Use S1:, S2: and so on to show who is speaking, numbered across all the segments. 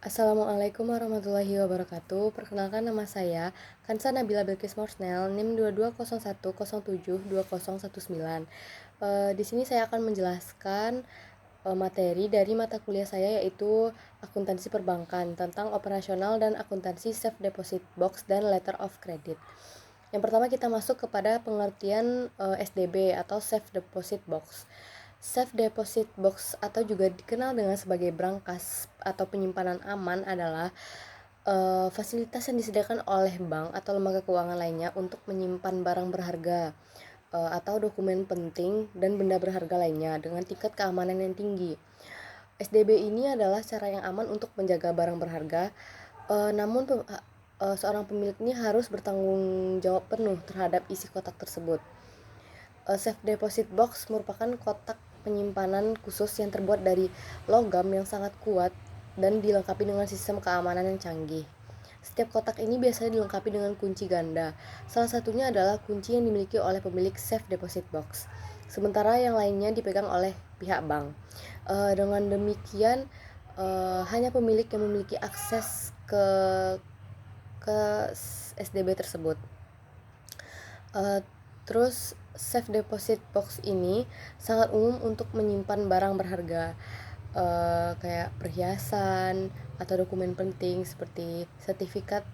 S1: Assalamualaikum warahmatullahi wabarakatuh. Perkenalkan nama saya Kansa Nabila Bilqis Morsnel, NIM 2201072019. Di sini saya akan menjelaskan materi dari mata kuliah saya, yaitu akuntansi perbankan tentang operasional dan akuntansi safe deposit box dan letter of credit. Yang pertama kita masuk kepada pengertian SDB atau safe deposit box. Safe Deposit Box atau juga dikenal dengan sebagai brankas atau penyimpanan aman adalah fasilitas yang disediakan oleh bank atau lembaga keuangan lainnya untuk menyimpan barang berharga atau dokumen penting dan benda berharga lainnya dengan tingkat keamanan yang tinggi. SDB ini adalah cara yang aman untuk menjaga barang berharga, namun seorang pemilik ini harus bertanggung jawab penuh terhadap isi kotak tersebut. Safe Deposit Box merupakan kotak penyimpanan khusus yang terbuat dari logam yang sangat kuat dan dilengkapi dengan sistem keamanan yang canggih. Setiap kotak ini biasanya dilengkapi dengan kunci ganda. Salah satunya adalah kunci yang dimiliki oleh pemilik Safe Deposit Box, sementara yang lainnya dipegang oleh pihak bank. Dengan demikian, hanya pemilik yang memiliki akses ke SDB tersebut. Terus safe deposit box ini sangat umum untuk menyimpan barang berharga, kayak perhiasan atau dokumen penting seperti sertifikat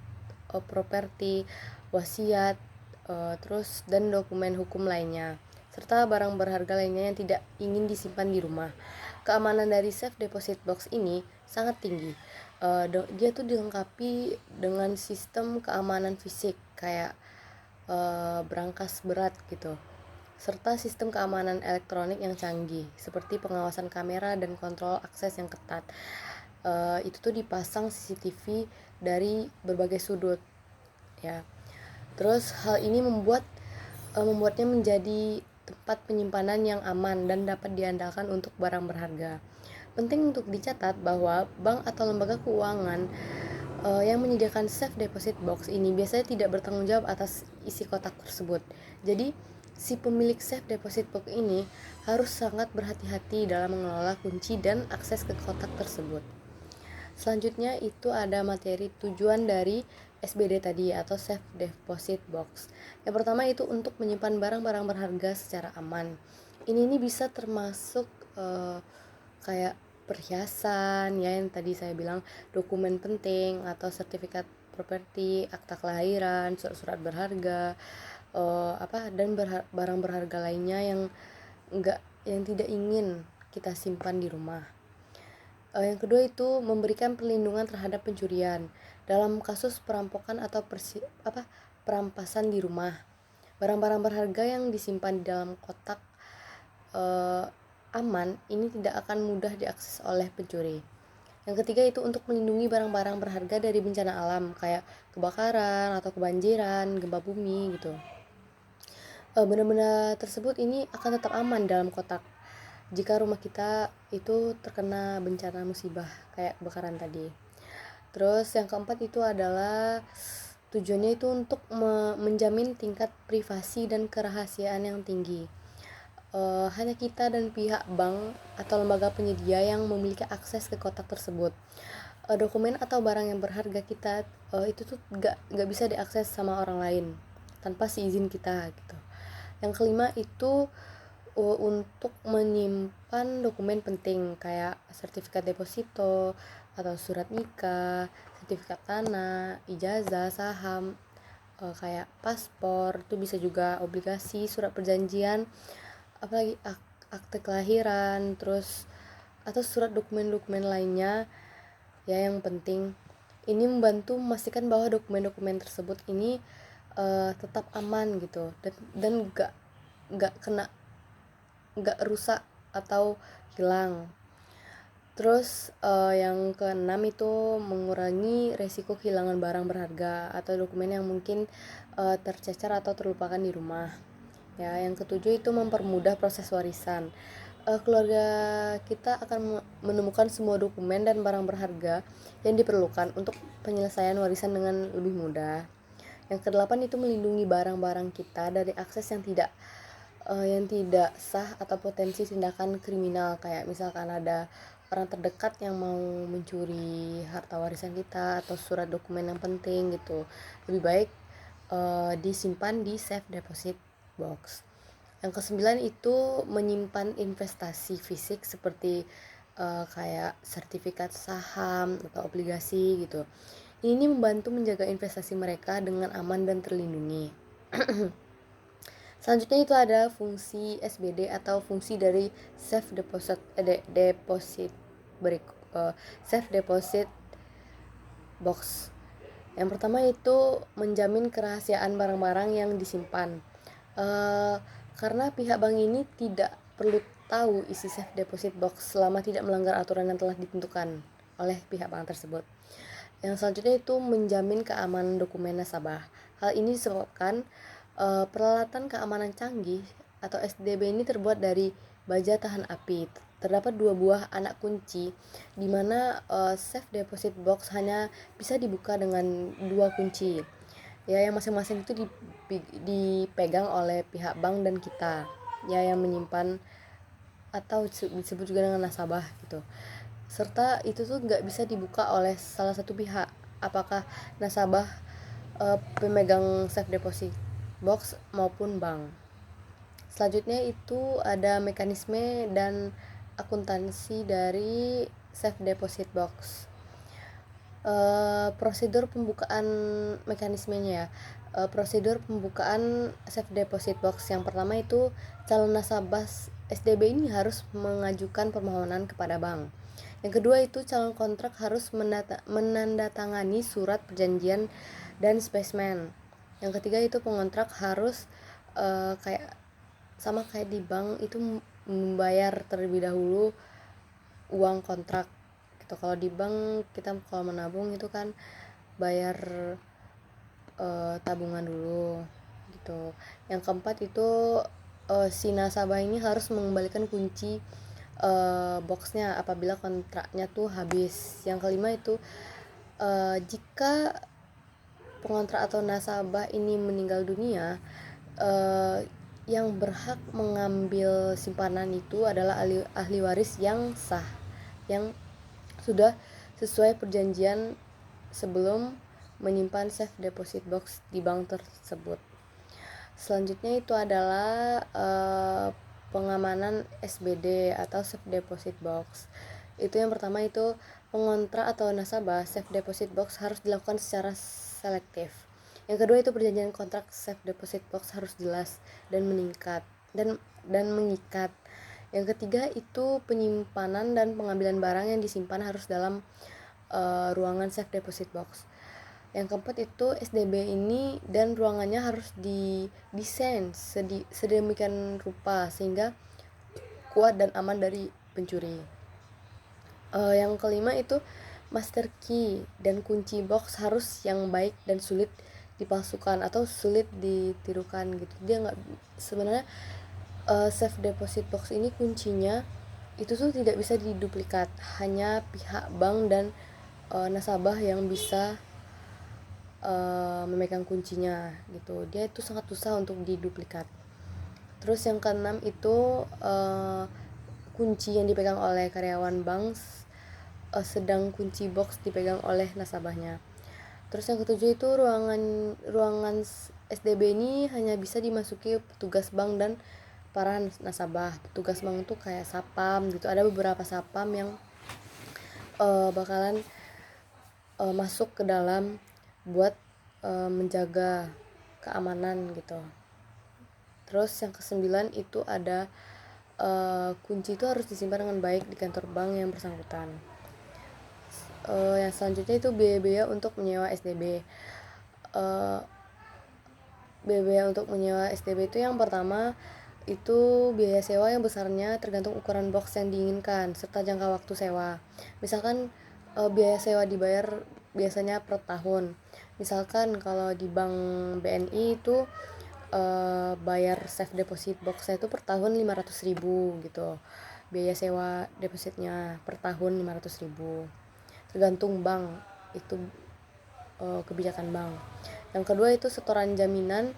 S1: properti, wasiat, terus dan dokumen hukum lainnya, serta barang berharga lainnya yang tidak ingin disimpan di rumah. Keamanan dari safe deposit box ini sangat tinggi. Dia tuh dilengkapi dengan sistem keamanan fisik kayak brankas berat gitu, serta sistem keamanan elektronik yang canggih seperti pengawasan kamera dan kontrol akses yang ketat. Itu tuh dipasang CCTV dari berbagai sudut ya. Terus hal ini membuatnya menjadi tempat penyimpanan yang aman dan dapat diandalkan untuk barang berharga. Penting untuk dicatat bahwa bank atau lembaga keuangan yang menyediakan safe deposit box ini biasanya tidak bertanggung jawab atas isi kotak tersebut. Jadi si pemilik safe deposit box ini harus sangat berhati-hati dalam mengelola kunci dan akses ke kotak tersebut. Selanjutnya itu ada materi tujuan dari SBD tadi atau safe deposit box. Yang pertama itu untuk menyimpan barang-barang berharga secara aman. Ini bisa termasuk kayak perhiasan ya, yang tadi saya bilang, dokumen penting atau sertifikat properti, akta kelahiran, surat-surat berharga, dan barang berharga lainnya yang tidak ingin kita simpan di rumah. Yang kedua itu memberikan perlindungan terhadap pencurian dalam kasus perampokan atau perampasan di rumah. Barang-barang berharga yang disimpan di dalam kotak aman ini tidak akan mudah diakses oleh pencuri. Yang ketiga itu untuk melindungi barang-barang berharga dari bencana alam kayak kebakaran atau kebanjiran, gempa bumi gitu. Benda-benda tersebut ini akan tetap aman dalam kotak jika rumah kita itu terkena bencana musibah kayak kebakaran tadi. Terus yang keempat itu adalah tujuannya itu untuk menjamin tingkat privasi dan kerahasiaan yang tinggi. Hanya kita dan pihak bank atau lembaga penyedia yang memiliki akses ke kotak tersebut. Dokumen atau barang yang berharga kita itu tuh gak bisa diakses sama orang lain tanpa seizin kita gitu. Yang kelima itu untuk menyimpan dokumen penting kayak sertifikat deposito atau surat nikah, sertifikat tanah, ijazah, saham, kayak paspor, itu bisa juga obligasi, surat perjanjian, apalagi akte kelahiran, terus atau surat dokumen-dokumen lainnya ya yang penting. Ini membantu memastikan bahwa dokumen-dokumen tersebut ini tetap aman gitu dan gak rusak atau hilang. Terus yang keenam itu mengurangi resiko kehilangan barang berharga atau dokumen yang mungkin tercecer atau terlupakan di rumah. Ya, yang ketujuh itu mempermudah proses warisan. Keluarga kita akan menemukan semua dokumen dan barang berharga yang diperlukan untuk penyelesaian warisan dengan lebih mudah. Yang kedelapan itu melindungi barang-barang kita dari akses yang tidak sah atau potensi tindakan kriminal, kayak misalkan ada orang terdekat yang mau mencuri harta warisan kita atau surat dokumen yang penting gitu. Lebih baik disimpan di safe deposit box. Yang kesembilan itu menyimpan investasi fisik seperti kayak sertifikat saham atau obligasi gitu. Ini membantu menjaga investasi mereka dengan aman dan terlindungi. Selanjutnya itu ada fungsi SBD atau fungsi dari safe deposit deposit safe deposit box. Yang pertama itu menjamin kerahasiaan barang-barang yang disimpan. Karena pihak bank ini tidak perlu tahu isi safe deposit box selama tidak melanggar aturan yang telah ditentukan oleh pihak bank tersebut. Yang selanjutnya itu menjamin keamanan dokumen nasabah. Hal ini disebabkan peralatan keamanan canggih atau SDB ini terbuat dari baja tahan api. Terdapat 2 buah anak kunci di mana safe deposit box hanya bisa dibuka dengan 2 kunci. Ya, yang masing-masing itu dipegang oleh pihak bank dan kita. Ya, yang menyimpan atau disebut juga dengan nasabah gitu. Serta itu tuh nggak bisa dibuka oleh salah satu pihak, apakah nasabah, pemegang safe deposit box maupun bank. Selanjutnya itu ada mekanisme dan akuntansi dari safe deposit box. Prosedur pembukaan mekanismenya ya. Prosedur pembukaan safe deposit box yang pertama itu calon nasabah SDB ini harus mengajukan permohonan kepada bank. Yang kedua itu calon kontrak harus menandatangani surat perjanjian dan spesimen. Yang ketiga itu pengontrak harus kayak sama kayak di bank itu membayar terlebih dahulu uang kontrak gitu. Kalau di bank kita kalau menabung itu kan bayar tabungan dulu gitu. Yang keempat itu si nasabah ini harus mengembalikan kunci boxnya apabila kontraknya tuh habis. Yang kelima itu jika pengontrak atau nasabah ini meninggal dunia, yang berhak mengambil simpanan itu adalah ahli waris yang sah, yang sudah sesuai perjanjian sebelum menyimpan safe deposit box di bank tersebut. Selanjutnya itu adalah pengamanan SBD atau safe deposit box. Itu yang pertama itu pengontrak atau nasabah safe deposit box harus dilakukan secara selektif. Yang kedua itu perjanjian kontrak safe deposit box harus jelas dan mengikat. Yang ketiga itu penyimpanan dan pengambilan barang yang disimpan harus dalam ruangan safe deposit box. Yang keempat itu SDB ini dan ruangannya harus didesain sedemikian rupa sehingga kuat dan aman dari pencuri. Yang kelima itu master key dan kunci box harus yang baik dan sulit dipalsukan atau sulit ditirukan gitu. Dia nggak sebenarnya safe deposit box ini kuncinya itu tuh tidak bisa diduplikat, hanya pihak bank dan nasabah yang bisa memegang kuncinya gitu. Dia itu sangat susah untuk diduplikat. Terus yang keenam itu kunci yang dipegang oleh karyawan bank, sedang kunci box dipegang oleh nasabahnya. Terus yang ketujuh itu ruangan SDB ini hanya bisa dimasuki petugas bank dan para nasabah. Petugas bank itu kayak sapam gitu. Ada beberapa sapam yang bakalan masuk ke dalam buat menjaga keamanan gitu. Terus yang kesembilan itu ada kunci itu harus disimpan dengan baik di kantor bank yang bersangkutan. Yang selanjutnya itu biaya-biaya untuk menyewa SDB. Biaya untuk menyewa SDB itu yang pertama itu biaya sewa yang besarnya tergantung ukuran box yang diinginkan serta jangka waktu sewa. Misalkan biaya sewa dibayar biasanya per tahun. Misalkan kalau di bank BNI itu bayar safe deposit boxnya itu per tahun 500.000 gitu. Biaya sewa depositnya per tahun 500.000. Tergantung bank itu kebijakan bank. Yang kedua itu setoran jaminan.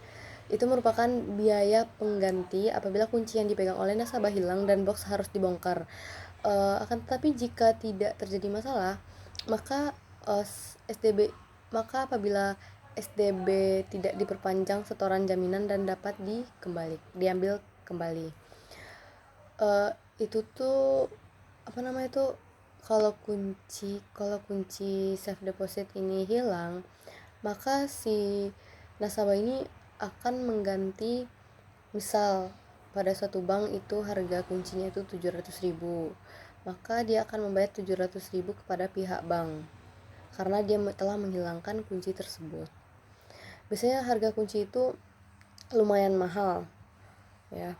S1: Itu merupakan biaya pengganti apabila kunci yang dipegang oleh nasabah hilang dan box harus dibongkar. Akan tetapi jika tidak terjadi masalah, maka SDB maka apabila SDB tidak diperpanjang, setoran jaminan dan dapat diambil kembali. Itu tuh apa namanya itu, kalau kunci safe deposit ini hilang, maka si nasabah ini akan mengganti. Misal pada suatu bank itu harga kuncinya itu 700.000, maka dia akan membayar 700.000 kepada pihak bank karena dia telah menghilangkan kunci tersebut. Biasanya harga kunci itu lumayan mahal ya.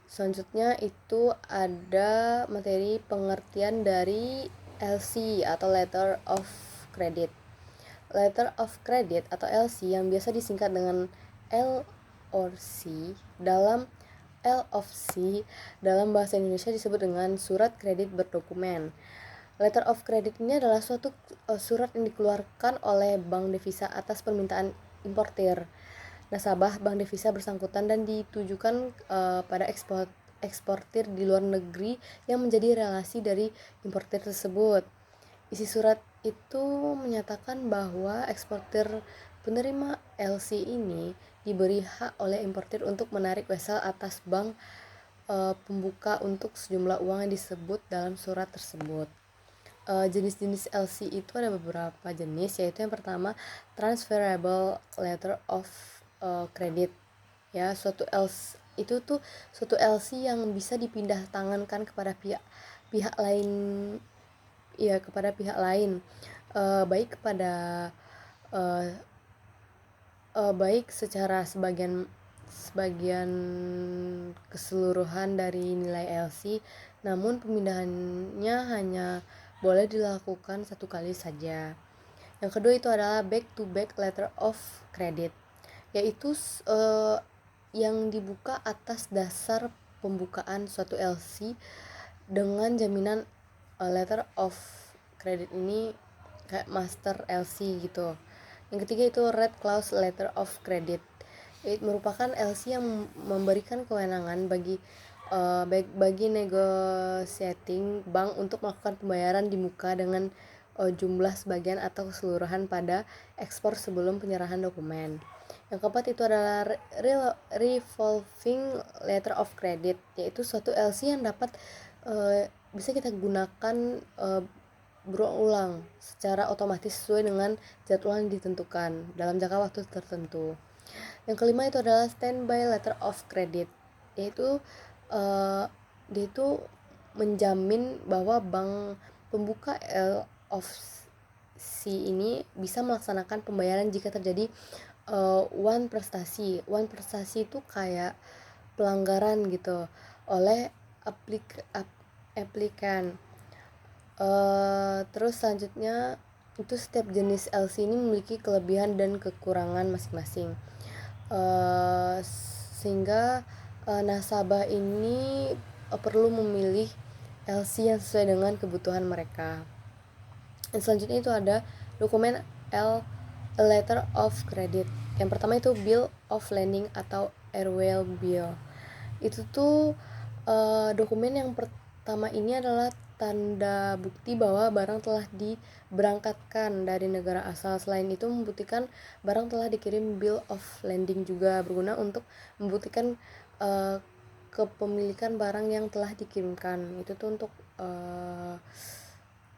S1: Selanjutnya itu ada materi pengertian dari LC atau Letter of Credit. Letter of Credit atau LC yang biasa disingkat dengan L or C dalam L of C dalam bahasa Indonesia disebut dengan surat kredit berdokumen. Letter of Credit ini adalah suatu surat yang dikeluarkan oleh bank devisa atas permintaan importir nasabah bank devisa bersangkutan dan ditujukan pada eksportir di luar negeri yang menjadi relasi dari importir tersebut. Isi surat itu menyatakan bahwa eksportir penerima LC ini diberi hak oleh importir untuk menarik wesel atas bank pembuka untuk sejumlah uang yang disebut dalam surat tersebut. Jenis-jenis LC itu ada beberapa jenis, yaitu yang pertama transferable letter of credit ya. Suatu LC yang bisa dipindah tangankan kepada pihak lain ya, kepada pihak lain, baik kepada uh, baik secara sebagian keseluruhan dari nilai LC, namun pemindahannya hanya boleh dilakukan satu kali saja. Yang kedua itu adalah back to back letter of credit, yaitu yang dibuka atas dasar pembukaan suatu LC dengan jaminan letter of credit ini kayak master LC gitu. Yang ketiga itu red clause letter of credit. Itu merupakan LC yang memberikan kewenangan bagi negotiating bank untuk melakukan pembayaran di muka dengan jumlah sebagian atau keseluruhan pada ekspor sebelum penyerahan dokumen. Yang keempat itu adalah revolving letter of credit, yaitu suatu LC yang dapat bisa kita gunakan berulang secara otomatis sesuai dengan jadwal yang ditentukan dalam jangka waktu tertentu. Yang kelima itu adalah standby letter of credit, yaitu dia itu menjamin bahwa bank pembuka L of C ini bisa melaksanakan pembayaran jika terjadi one prestasi itu kayak pelanggaran gitu oleh aplikan. Terus selanjutnya itu setiap jenis LC ini memiliki kelebihan dan kekurangan masing-masing, sehingga nasabah ini perlu memilih LC yang sesuai dengan kebutuhan mereka. Dan selanjutnya itu ada dokumen a letter of credit. Yang pertama itu bill of lading atau airwheel bill. Itu tuh dokumen yang pertama ini adalah tanda bukti bahwa barang telah diberangkatkan dari negara asal. Selain itu membuktikan barang telah dikirim bill of lading juga berguna untuk membuktikan kepemilikan barang yang telah dikirimkan. Itu tuh untuk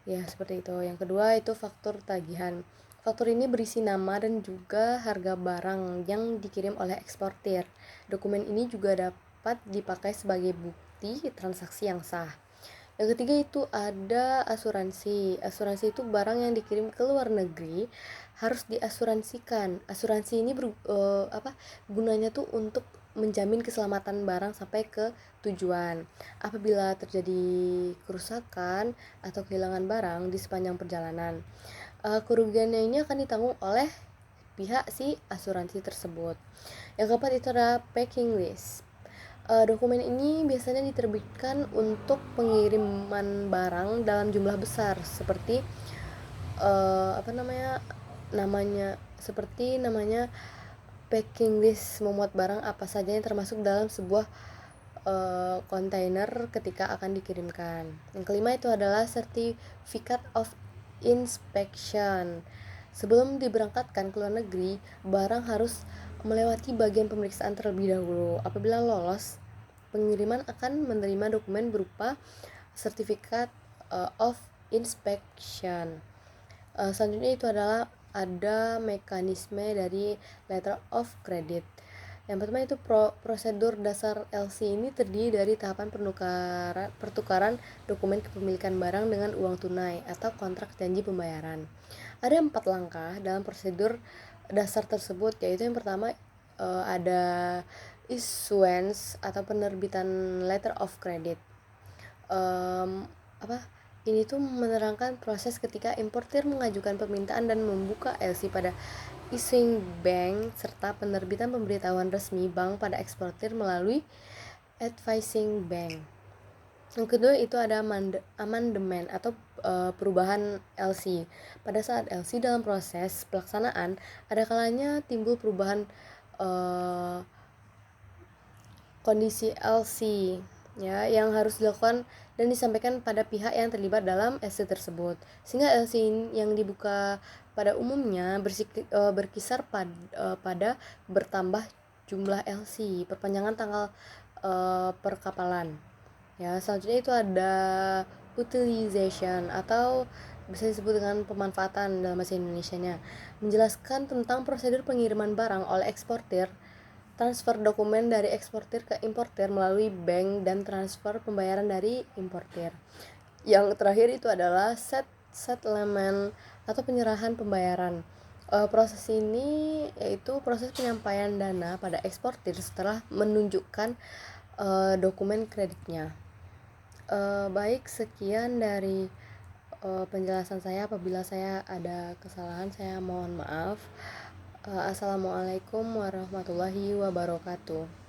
S1: ya seperti itu. Yang kedua itu faktur tagihan. Faktur ini berisi nama dan juga harga barang yang dikirim oleh eksportir. Dokumen ini juga dapat dipakai sebagai bukti transaksi yang sah. Yang ketiga itu ada asuransi. Asuransi itu barang yang dikirim ke luar negeri harus diasuransikan. Asuransi ini gunanya tuh untuk menjamin keselamatan barang sampai ke tujuan. Apabila terjadi kerusakan atau kehilangan barang di sepanjang perjalanan, kerugiannya ini akan ditanggung oleh pihak si asuransi tersebut. Yang keempat itu adalah packing list. Dokumen ini biasanya diterbitkan untuk pengiriman barang dalam jumlah besar seperti namanya packing list, memuat barang apa saja yang termasuk dalam sebuah kontainer ketika akan dikirimkan. Yang kelima itu adalah Certificate of Inspection. Sebelum diberangkatkan ke luar negeri, barang harus melewati bagian pemeriksaan terlebih dahulu. Apabila lolos, pengiriman akan menerima dokumen berupa Certificate of Inspection. Selanjutnya itu adalah ada mekanisme dari letter of credit. Yang pertama itu prosedur dasar LC ini terdiri dari tahapan pertukaran dokumen kepemilikan barang dengan uang tunai atau kontrak janji pembayaran. Ada 4 langkah dalam prosedur dasar tersebut, yaitu yang pertama ada issuance atau penerbitan letter of credit. Ini tuh menerangkan proses ketika importir mengajukan permintaan dan membuka LC pada issuing bank serta penerbitan pemberitahuan resmi bank pada eksportir melalui advising bank. Yang kedua itu ada amandemen atau perubahan LC. Pada saat LC dalam proses pelaksanaan, ada kalanya timbul perubahan kondisi LC ya yang harus dilakukan dan disampaikan pada pihak yang terlibat dalam LC tersebut, sehingga LC yang dibuka pada umumnya berkisar pada bertambah jumlah LC, perpanjangan tanggal perkapalan. Ya, selanjutnya itu ada utilization atau bisa disebut dengan pemanfaatan dalam bahasa Indonesianya, menjelaskan tentang prosedur pengiriman barang oleh eksportir, transfer dokumen dari eksportir ke importir melalui bank, dan transfer pembayaran dari importir. Yang terakhir itu adalah settlement atau penyerahan pembayaran. Proses ini yaitu proses penyampaian dana pada eksportir setelah menunjukkan dokumen kreditnya. Baik, sekian dari penjelasan saya. Apabila saya ada kesalahan, saya mohon maaf. Assalamualaikum warahmatullahi wabarakatuh.